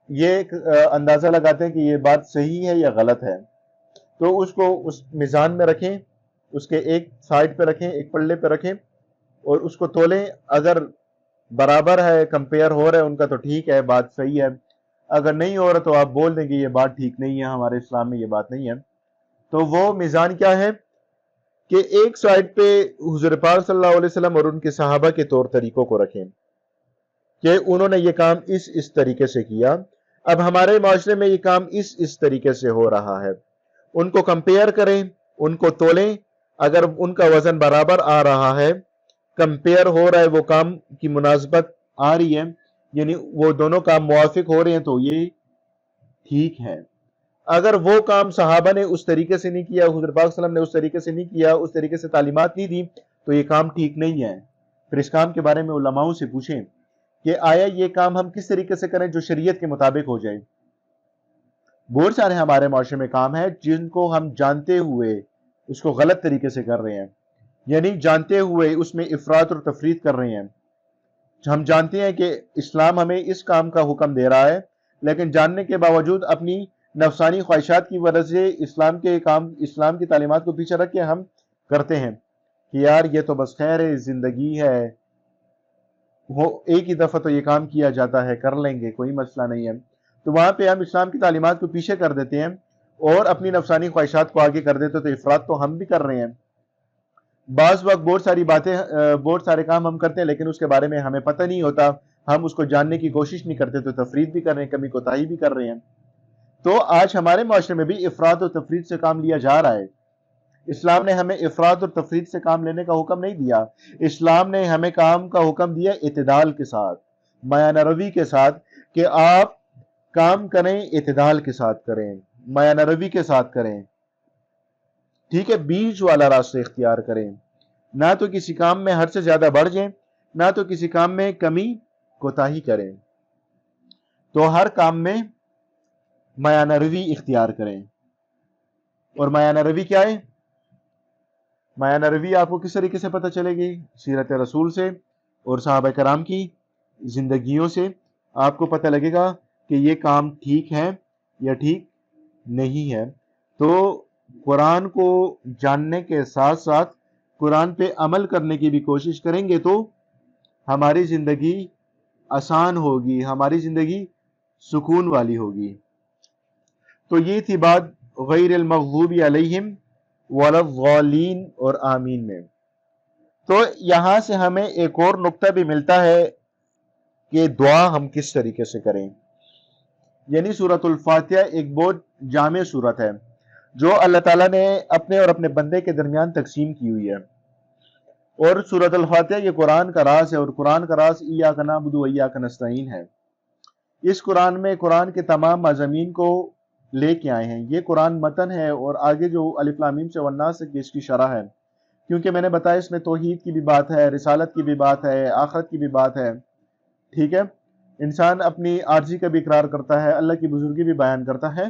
یہ اندازہ لگاتے ہیں کہ یہ بات صحیح ہے یا غلط ہے، تو اس کو اس میزان میں رکھیں، اس کے ایک سائڈ پہ رکھیں، ایک پلڑے پہ رکھیں، اور اس کو تولیں۔ اگر برابر ہے، کمپیئر ہو رہا ہے ان کا، تو ٹھیک ہے، بات صحیح ہے۔ اگر نہیں ہو رہا تو آپ بول دیں کہ یہ بات ٹھیک نہیں ہے، ہمارے اسلام میں یہ بات نہیں ہے۔ تو وہ میزان کیا ہے کہ ایک سائڈ پہ حضور پاک صلی اللہ علیہ وسلم اور ان کے صحابہ کے طور طریقوں کو رکھیں کہ انہوں نے یہ کام اس طریقے سے کیا، اب ہمارے معاشرے میں یہ کام اس طریقے سے ہو رہا ہے، ان کو کمپیئر کریں، ان کو تولیں، اگر ان کا وزن برابر آ رہا ہے، کمپیئر ہو رہا ہے، وہ کام کی مناسبت آ رہی ہے، یعنی وہ دونوں کام موافق ہو رہے ہیں، تو یہ ٹھیک ہے۔ اگر وہ کام صحابہ نے اس طریقے سے نہیں کیا، حضور پاک صلی اللہ علیہ وسلم نے اس طریقے سے نہیں کیا، اس طریقے سے تعلیمات نہیں دی، تو یہ کام ٹھیک نہیں ہے۔ پھر اس کام کے بارے میں علماؤں سے پوچھیں کہ آیا یہ کام ہم کس طریقے سے کریں جو شریعت کے مطابق ہو جائے. بہت سارے ہمارے معاشرے میں کام ہے جن کو ہم جانتے ہوئے اس کو غلط طریقے سے کر رہے ہیں، یعنی جانتے ہوئے اس میں افراط اور تفریط کر رہے ہیں. ہم جانتے ہیں کہ اسلام ہمیں اس کام کا حکم دے رہا ہے، لیکن جاننے کے باوجود اپنی نفسانی خواہشات کی وجہ سے اسلام کی تعلیمات کو پیچھے رکھ کے ہم کرتے ہیں کہ یار یہ تو بس خیر ہے، زندگی ہے، وہ ایک ہی دفعہ تو یہ کام کیا جاتا ہے، کر لیں گے، کوئی مسئلہ نہیں ہے. تو وہاں پہ ہم اسلام کی تعلیمات کو پیچھے کر دیتے ہیں اور اپنی نفسانی خواہشات کو آگے کر دیتے ہیں. تو افراط تو ہم بھی کر رہے ہیں. بعض وقت بہت سارے کام ہم کرتے ہیں لیکن اس کے بارے میں ہمیں پتہ نہیں ہوتا، ہم اس کو جاننے کی کوشش نہیں کرتے، تو تفریط بھی کر رہے ہیں، کمی کوتاہی بھی کر رہے ہیں. تو آج ہمارے معاشرے میں بھی افراط اور تفریط سے کام لیا جا رہا ہے. اسلام نے ہمیں افراط اور تفریط سے کام لینے کا حکم نہیں دیا. اسلام نے ہمیں کام کا حکم دیا اعتدال کے ساتھ، میانہ روی کے ساتھ، کہ آپ کام کریں اعتدال کے ساتھ کریں، میانہ روی کے ساتھ کریں، ٹھیک ہے، بیچ والا راستہ اختیار کریں. نہ تو کسی کام میں حد سے زیادہ بڑھ جائیں، نہ تو کسی کام میں کمی کوتاہی کریں. تو ہر کام میں میانہ روی اختیار کریں. اور میانہ روی کیا ہے؟ میانہ روی آپ کو کس طریقے سے پتہ چلے گی؟ سیرت رسول سے اور صحابہ کرام کی زندگیوں سے آپ کو پتہ لگے گا کہ یہ کام ٹھیک ہے یا ٹھیک نہیں ہے. تو قرآن کو جاننے کے ساتھ ساتھ قرآن پہ عمل کرنے کی بھی کوشش کریں گے تو ہماری زندگی آسان ہوگی، ہماری زندگی سکون والی ہوگی. تو یہ تھی بات غیر المغضوب علیہم ولا الضالین اور آمین میں. تو یہاں سے ہمیں ایک اور نقطہ بھی ملتا ہے کہ دعا ہم کس طریقے سے کریں. یعنی سورۃ الفاتحہ ایک بہت جامع سورت ہے جو اللہ تعالیٰ نے اپنے اور اپنے بندے کے درمیان تقسیم کی ہوئی ہے. اور سورۃ الفاتحہ یہ قرآن کا راز ہے، اور قرآن کا راز ایاک نعبد و ایاک نستعین ہے. اس قرآن میں قرآن کے تمام مضامین کو لے کے آئے ہیں. یہ قرآن متن ہے اور آگے جو الف لام میم سے والناس سے اس کی شرح ہے، کیونکہ میں نے بتایا اس میں توحید کی بھی بات ہے، رسالت کی بھی بات ہے، آخرت کی بھی بات ہے. ٹھیک ہے، انسان اپنی عاجزی کا بھی اقرار کرتا ہے، اللہ کی بزرگی بھی بیان کرتا ہے.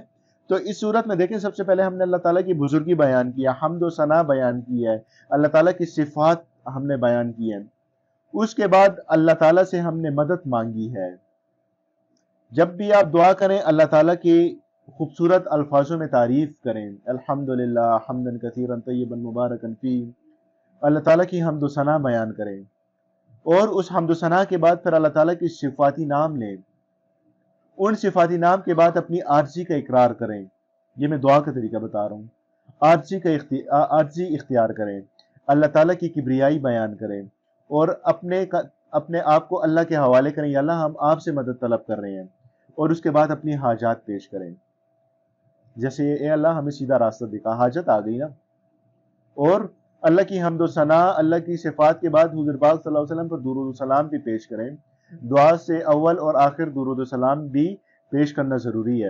تو اس صورت میں دیکھیں سب سے پہلے ہم نے اللہ تعالیٰ کی بزرگی بیان کی ہے، حمد و ثنا بیان کی ہے، اللہ تعالیٰ کی صفات ہم نے بیان کی ہیں. اس کے بعد اللہ تعالیٰ سے ہم نے مدد مانگی ہے. جب بھی آپ دعا کریں اللہ تعالیٰ کی خوبصورت الفاظوں میں تعریف کریں، الحمدللہ حمدن کثیرا طیبا مبارکا فیہ، اللہ تعالیٰ کی حمد و ثنا بیان کریں. اور اس حمد و ثنا کے بعد پھر اللہ تعالیٰ کی صفاتی نام لیں. ان صفاتی نام کے بعد اپنی عاجزی کا اقرار کریں. یہ میں دعا کا طریقہ بتا رہا ہوں. عاجزی اختیار کریں، اللہ تعالیٰ کی کبریائی بیان کریں اور اپنے آپ کو اللہ کے حوالے کریں. یا اللہ ہم آپ سے مدد طلب کر رہے ہیں. اور اس کے بعد اپنی حاجات پیش کریں، جیسے اے اللہ ہمیں سیدھا راستہ دکھا، حاجت آ گئی نا. اور اللہ کی حمد و ثنا، اللہ کی صفات کے بعد حضور پاک صلی اللہ علیہ وسلم پر درود و سلام بھی پیش کریں. دعا سے اول اور آخر درود و سلام بھی پیش کرنا ضروری ہے.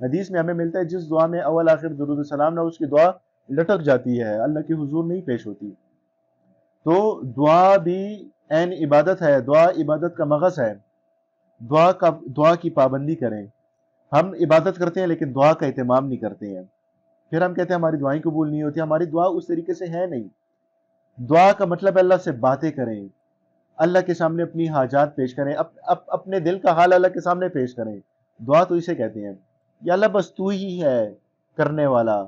حدیث میں ہمیں ملتا ہے جس دعا میں اول آخر درود و سلام نہ، اس کی دعا لٹک جاتی ہے، اللہ کے حضور نہیں پیش ہوتی. تو دعا بھی عین عبادت ہے، دعا عبادت کا مغز ہے. دعا کی پابندی کریں. ہم عبادت کرتے ہیں لیکن دعا کا اہتمام نہیں کرتے ہیں. پھر ہم کہتے ہیں ہماری دعائیں قبول نہیں ہوتی. ہماری دعا اس طریقے سے ہے نہیں. دعا کا مطلب اللہ سے باتیں کریں، اللہ کے سامنے اپنی حاجات پیش کریں، اپنے دل کا حال اللہ کے سامنے پیش کریں. دعا تو اسے کہتے ہیں. یا اللہ بس تو ہی ہے کرنے والا،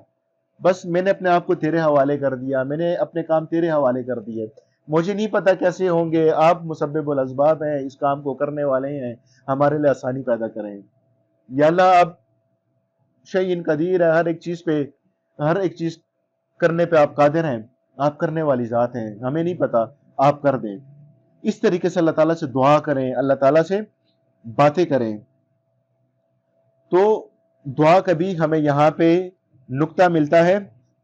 بس میں نے اپنے آپ کو تیرے حوالے کر دیا، میں نے اپنے کام تیرے حوالے کر دیے، مجھے نہیں پتا کیسے ہوں گے، آپ مسبب الاسباب ہیں، اس کام کو کرنے والے ہیں، ہمارے لیے آسانی پیدا کریں. یا اللہ آپ شیء قدیر ہے، ہر ایک چیز کرنے پہ آپ قادر ہیں، آپ کرنے والی ذات ہیں، ہمیں نہیں پتا، آپ کر دیں. اس طریقے سے اللہ تعالیٰ سے دعا کریں، اللہ تعالیٰ سے باتیں کریں. تو دعا کا بھی ہمیں یہاں پہ نقطہ ملتا ہے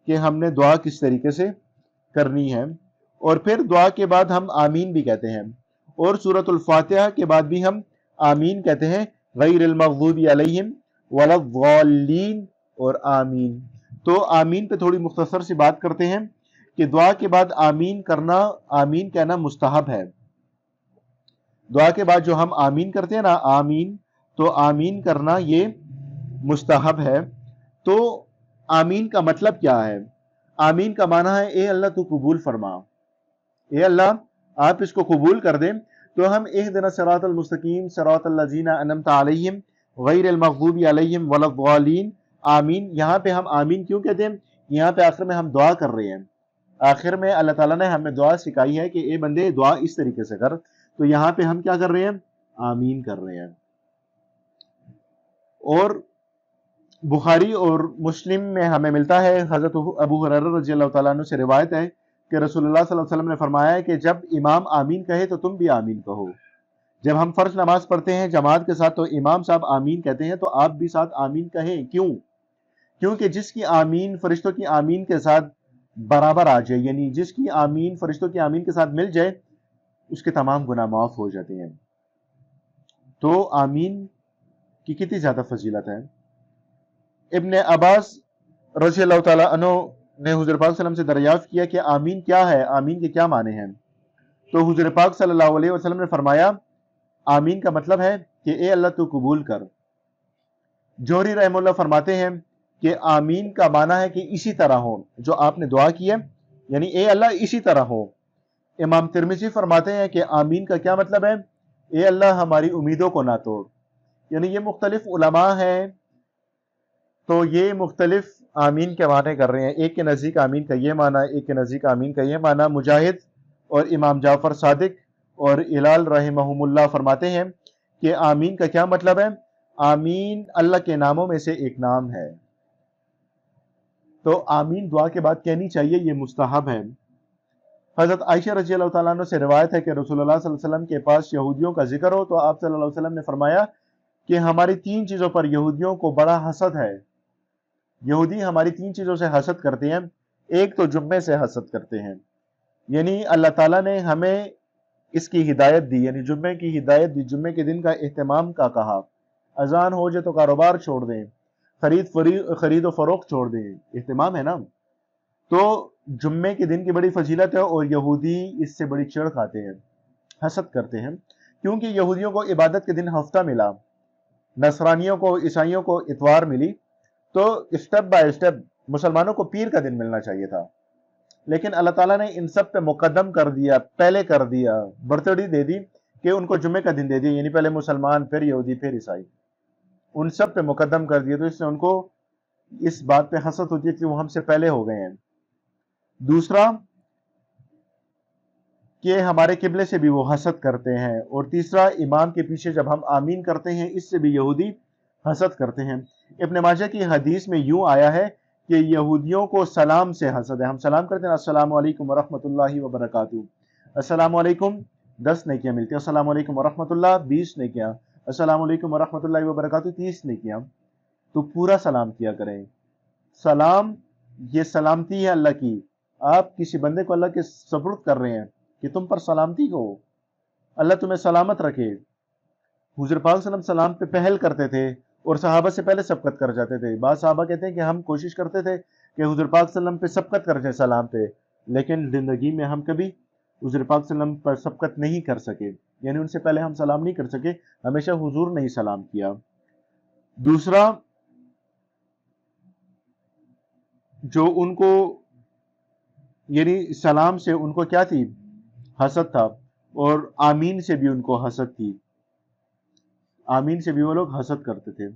کہ ہم نے دعا کس طریقے سے کرنی ہے. اور پھر دعا کے بعد ہم آمین بھی کہتے ہیں. اور سورۃ الفاتحہ کے بعد بھی ہم آمین کہتے ہیں، غیر المغضوب علیہم ولا الضالین اور آمین. تو آمین پہ تھوڑی مختصر سی بات کرتے ہیں کہ دعا کے بعد آمین کہنا مستحب ہے. دعا کے بعد جو ہم آمین کرتے ہیں نا، آمین، تو آمین کرنا یہ مستحب ہے۔ تو آمین کا مطلب کیا ہے؟ آمین کا معنی ہے اے اللہ تو قبول فرما، اے اللہ آپ اس کو قبول کر دیں۔ تو ہم اہدنا الصراط المستقیم صراط الذین انعمت علیہم غیر المغضوب علیہم ولا الضالین، آمین، یہاں پہ ہم آمین کیوں کہتے ہیں؟ یہاں پہ آخر میں ہم دعا کر رہے ہیں، آخر میں اللہ تعالیٰ نے ہمیں دعا سکھائی ہے کہ اے بندے دعا اس طریقے سے کر، تو یہاں پہ ہم کیا کر رہے ہیں؟ آمین کر رہے ہیں۔ اور بخاری اور مسلم میں ہمیں ملتا ہے، حضرت ابو ہریرہ رضی اللہ تعالیٰ عنہ سے روایت ہے کہ رسول اللہ صلی اللہ علیہ وسلم نے فرمایا ہے کہ جب امام آمین کہے تو تم بھی آمین کہو۔ جب ہم فرض نماز پڑھتے ہیں جماعت کے ساتھ تو امام صاحب آمین کہتے ہیں تو آپ بھی ساتھ آمین کہیں، کیوں؟ کیونکہ جس کی آمین فرشتوں کی آمین کے ساتھ برابر آ جائے، یعنی جس کی آمین فرشتوں کی آمین کے ساتھ مل جائے، اس کے تمام گناہ معاف ہو جاتے ہیں۔ تو آمین کی کتنی زیادہ فضیلت ہے۔ ابن عباس رضی اللہ تعالیٰ عنہ نے حضور پاک صلی اللہ علیہ وسلم سے دریافت کیا کہ آمین کیا ہے، آمین کے کیا معنی ہیں؟ تو حضور پاک صلی اللہ علیہ وسلم نے فرمایا آمین کا مطلب ہے کہ اے اللہ تو قبول کر۔ جوہری رحمہ اللہ فرماتے ہیں کہ آمین کا معنی ہے کہ اسی طرح ہو جو آپ نے دعا کی ہے، یعنی اے اللہ اسی طرح ہو۔ امام ترمذی فرماتے ہیں کہ آمین کا کیا مطلب ہے؟ اے اللہ ہماری امیدوں کو نہ توڑ۔ یعنی یہ مختلف علماء ہیں تو یہ مختلف آمین کے معنی کر رہے ہیں، ایک کے نزدیک آمین کا یہ معنی، ایک کے نزدیک آمین کا یہ معنی۔ مجاہد اور امام جعفر صادق اور ہلال رحمہم اللہ فرماتے ہیں کہ آمین کا کیا مطلب ہے؟ آمین اللہ کے ناموں میں سے ایک نام ہے۔ تو آمین دعا کے بعد کہنی چاہیے، یہ مستحب ہے۔ حضرت عائشہ رضی اللہ تعالیٰ عنہ سے روایت ہے کہ رسول اللہ صلی اللہ علیہ وسلم کے پاس یہودیوں کا ذکر ہو تو آپ صلی اللہ علیہ وسلم نے فرمایا کہ ہماری تین چیزوں پر یہودیوں کو بڑا حسد ہے، یہودی ہماری تین چیزوں سے حسد کرتے ہیں۔ ایک تو جمعے سے حسد کرتے ہیں، یعنی اللہ تعالیٰ نے ہمیں اس کی ہدایت دی، یعنی جمعے کی ہدایت دی، جمعے کے دن کا اہتمام کا کہا، اذان ہو جائے تو کاروبار چھوڑ دیں، خرید و فروخت چھوڑ دیں، اہتمام ہے نا۔ تو جمعے کے دن کی بڑی فضیلت ہے اور یہودی اس سے بڑی چڑ کھاتے ہیں، حسد کرتے ہیں، کیونکہ یہودیوں کو عبادت کے دن ہفتہ ملا، نصرانیوں کو عیسائیوں کو اتوار ملی، تو اسٹیپ بائی اسٹیپ مسلمانوں کو پیر کا دن ملنا چاہیے تھا، لیکن اللہ تعالیٰ نے ان سب پہ مقدم کر دیا، پہلے کر دیا، برتری دے دی کہ ان کو جمعے کا دن دے دیا، یعنی پہلے مسلمان، پھر یہودی، پھر عیسائی، ان سب پہ مقدم کر دیا، تو اس سے ان کو اس بات پہ حسد ہوتی ہے کہ وہ ہم سے پہلے ہو گئے ہیں۔ دوسرا کہ ہمارے قبلے سے بھی وہ حسد کرتے ہیں، اور تیسرا امام کے پیچھے جب ہم آمین کرتے ہیں اس سے بھی یہودی حسد کرتے ہیں۔ ابن ماجہ کی حدیث میں یوں آیا ہے کہ یہودیوں کو سلام سے حسد ہے، ہم سلام کرتے ہیں السلام علیکم ورحمۃ اللہ وبرکاتہ، السلام علیکم 10 نیکیاں ملتی ہیں، السلام علیکم ورحمۃ اللہ 20 نیکیاں، السلام علیکم ورحمۃ اللہ وبرکاتہ 30 نیکیاں، تو پورا سلام کیا کریں۔ سلام یہ سلامتی ہے اللہ کی، آپ کسی بندے کو اللہ کے سپرد کر رہے ہیں کہ تم پر سلامتی ہو، اللہ تمہیں سلامت رکھے۔ حضور پاک صلی اللہ علیہ وسلم سلام پہ پہل کرتے تھے اور صحابہ سے پہلے سبقت کر جاتے تھے۔ بعض صحابہ کہتے ہیں کہ ہم کوشش کرتے تھے کہ حضور پاک صلی اللہ علیہ وسلم پہ سبقت کر جائیں سلام پہ، لیکن زندگی میں ہم کبھی حضور پاک صلی اللہ علیہ وسلم پر سبقت نہیں کر سکے، یعنی ان سے پہلے ہم سلام نہیں کر سکے، ہمیشہ حضور نے ہی سلام کیا۔ دوسرا جو ان کو یعنی سلام سے ان کو کیا تھی؟ حسد تھا، اور آمین سے بھی ان کو حسد تھی، آمین سے بھی وہ لوگ حسد کرتے تھے۔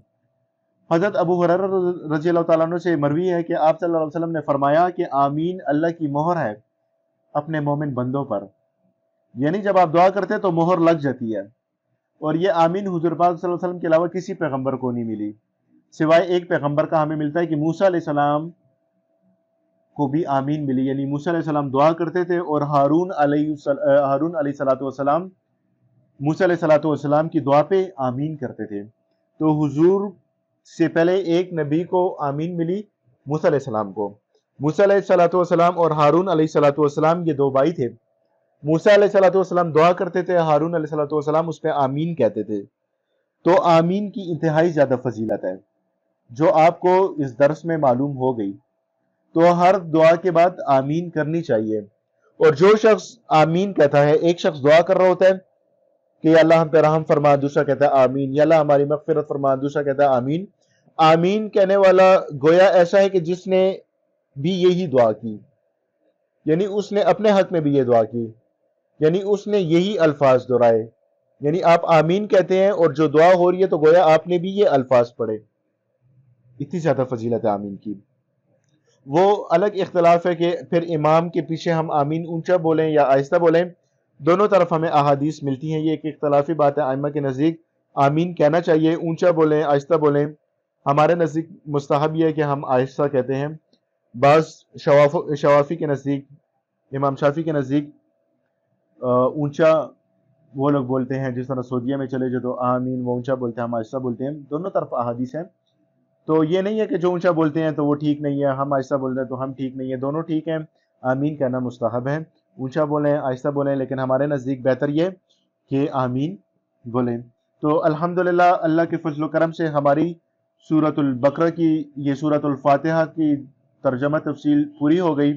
حضرت ابو ہریرہ رضی اللہ تعالیٰ عنہ سے مروی ہے کہ آپ صلی اللہ علیہ وسلم نے فرمایا کہ آمین اللہ کی مہر ہے اپنے مومن بندوں پر، یعنی جب آپ دعا کرتے تو مہر لگ جاتی ہے، اور یہ آمین حضور پاک صلی اللہ علیہ وسلم کے علاوہ کسی پیغمبر کو نہیں ملی، سوائے ایک پیغمبر کا ہمیں ملتا ہے کہ موسیٰ علیہ السلام کو بھی آمین ملی، یعنی موسیٰ علیہ السلام دعا کرتے تھے اور ہارون علیہ الصلوۃ والسلام موسیٰ علیہ السلام کی دعا پہ آمین کرتے تھے۔ تو حضور سے پہلے ایک نبی کو آمین ملی، موسیٰ علیہ السلام کو۔ موسیٰ علیہ السلام اور ہارون علیہ السلام یہ دو بھائی تھے، موسیٰ علیہ السلام دعا کرتے تھے، ہارون علیہ السلام اس پہ آمین کہتے تھے۔ تو آمین کی انتہائی زیادہ فضیلت ہے جو آپ کو اس درس میں معلوم ہو گئی۔ تو ہر دعا کے بعد آمین کرنی چاہیے، اور جو شخص آمین کہتا ہے، ایک شخص دعا کر رہا ہوتا ہے کہ یا اللہ ہم پہ رحم فرما، دوسرا کہتا ہے آمین، یا اللہ ہماری مغفرت فرما، دوسرا کہتا ہے آمین۔ آمین کہنے والا گویا ایسا ہے کہ جس نے بھی یہی دعا کی، یعنی اس نے اپنے حق میں بھی یہ دعا کی، یعنی اس نے یہی الفاظ دہرائے، یعنی آپ آمین کہتے ہیں اور جو دعا ہو رہی ہے تو گویا آپ نے بھی یہ الفاظ پڑھے۔ اتنی زیادہ فضیلت ہے آمین کی۔ وہ الگ اختلاف ہے کہ پھر امام کے پیچھے ہم آمین اونچا بولیں یا آہستہ بولیں، دونوں طرف ہمیں احادیث ملتی ہیں، یہ ایک اختلافی بات ہے۔ ائمہ کے نزدیک آمین کہنا چاہیے، اونچا بولیں آہستہ بولیں، ہمارے نزدیک مستحب یہ ہے کہ ہم آہستہ کہتے ہیں۔ بعض شوافی کے نزدیک، امام شافی کے نزدیک اونچا وہ لوگ بولتے ہیں، جس طرح سعودیہ میں چلے جو تو آمین وہ اونچا بولتے ہیں، ہم آہستہ بولتے ہیں، دونوں طرف احادیث ہیں۔ تو یہ نہیں ہے کہ جو اونچا بولتے ہیں تو وہ ٹھیک نہیں ہے، ہم آہستہ بولتے ہیں تو ہم ٹھیک نہیں ہے، دونوں ٹھیک ہیں۔ آمین کہنا مستحب ہے، اونچا بولیں آہستہ بولیں، لیکن ہمارے نزدیک بہتر یہ کہ آمین بولیں۔ تو الحمدللہ اللہ کے فضل و کرم سے ہماری سورۃ البقرہ کی یہ سورۃ الفاتحہ کی ترجمہ تفصیل پوری ہو گئی،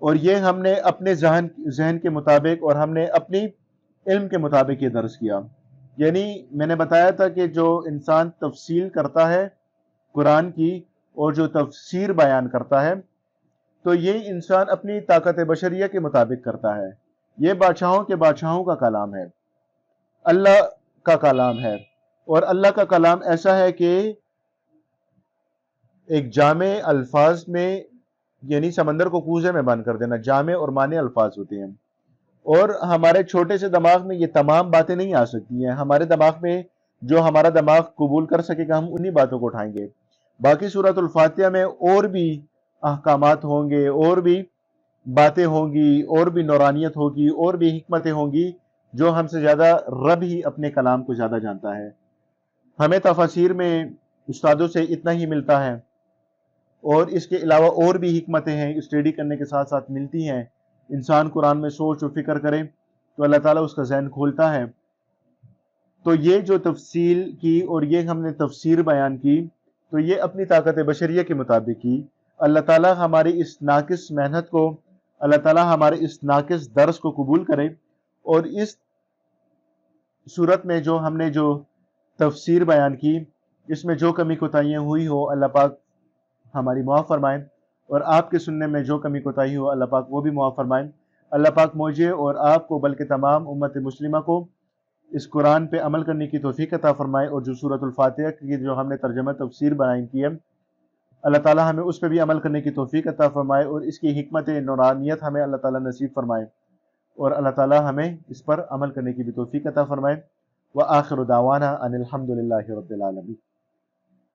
اور یہ ہم نے اپنے ذہن کے مطابق اور ہم نے اپنی علم کے مطابق یہ درس کیا۔ یعنی میں نے بتایا تھا کہ جو انسان تفصیل کرتا ہے قرآن کی اور جو تفسیر بیان کرتا ہے تو یہ انسان اپنی طاقت بشریہ کے مطابق کرتا ہے۔ یہ بادشاہوں کے بادشاہوں کا کلام ہے، اللہ کا کلام ہے، اور اللہ کا کلام ایسا ہے کہ ایک جامع الفاظ میں، یعنی سمندر کو کوزے میں بند کر دینا، جامع اور مانع الفاظ ہوتے ہیں، اور ہمارے چھوٹے سے دماغ میں یہ تمام باتیں نہیں آ سکتی ہیں۔ ہمارے دماغ میں جو ہمارا دماغ قبول کر سکے گا ہم انہی باتوں کو اٹھائیں گے۔ باقی سورۃ الفاتحہ میں اور بھی احکامات ہوں گے، اور بھی باتیں ہوں گی، اور بھی نورانیت ہوگی، اور بھی حکمتیں ہوں گی، جو ہم سے زیادہ رب ہی اپنے کلام کو زیادہ جانتا ہے۔ ہمیں تفاسیر میں استادوں سے اتنا ہی ملتا ہے، اور اس کے علاوہ اور بھی حکمتیں ہیں اسٹڈی کرنے کے ساتھ ساتھ ملتی ہیں۔ انسان قرآن میں سوچ و فکر کرے تو اللہ تعالیٰ اس کا ذہن کھولتا ہے۔ تو یہ جو تفصیل کی اور یہ ہم نے تفسیر بیان کی تو یہ اپنی طاقت بشریہ کے مطابق کی۔ اللہ تعالیٰ ہماری اس ناقص محنت کو، اللہ تعالیٰ ہمارے اس ناقص درس کو قبول کرے، اور اس صورت میں جو ہم نے جو تفسیر بیان کی اس میں جو کمی کوتاہیاں ہوئی ہو اللہ پاک ہماری معاف فرمائیں، اور آپ کے سننے میں جو کمی کوتاہی ہو اللہ پاک وہ بھی معاف فرمائیں۔ اللہ پاک مجھے اور آپ کو بلکہ تمام امت مسلمہ کو اس قرآن پہ عمل کرنے کی توفیق عطا فرمائے، اور جو سورۃ الفاتحہ کی جو ہم نے ترجمہ تفسیر بیان کی ہے اللہ تعالیٰ ہمیں اس پہ بھی عمل کرنے کی توفیق عطا فرمائے، اور اس کی حکمت نورانیت ہمیں اللہ تعالیٰ نصیب فرمائے، اور اللہ تعالیٰ ہمیں اس پر عمل کرنے کی بھی توفیق عطا فرمائے۔ وآخر دعوانا ان الحمد للہ رب العالمین۔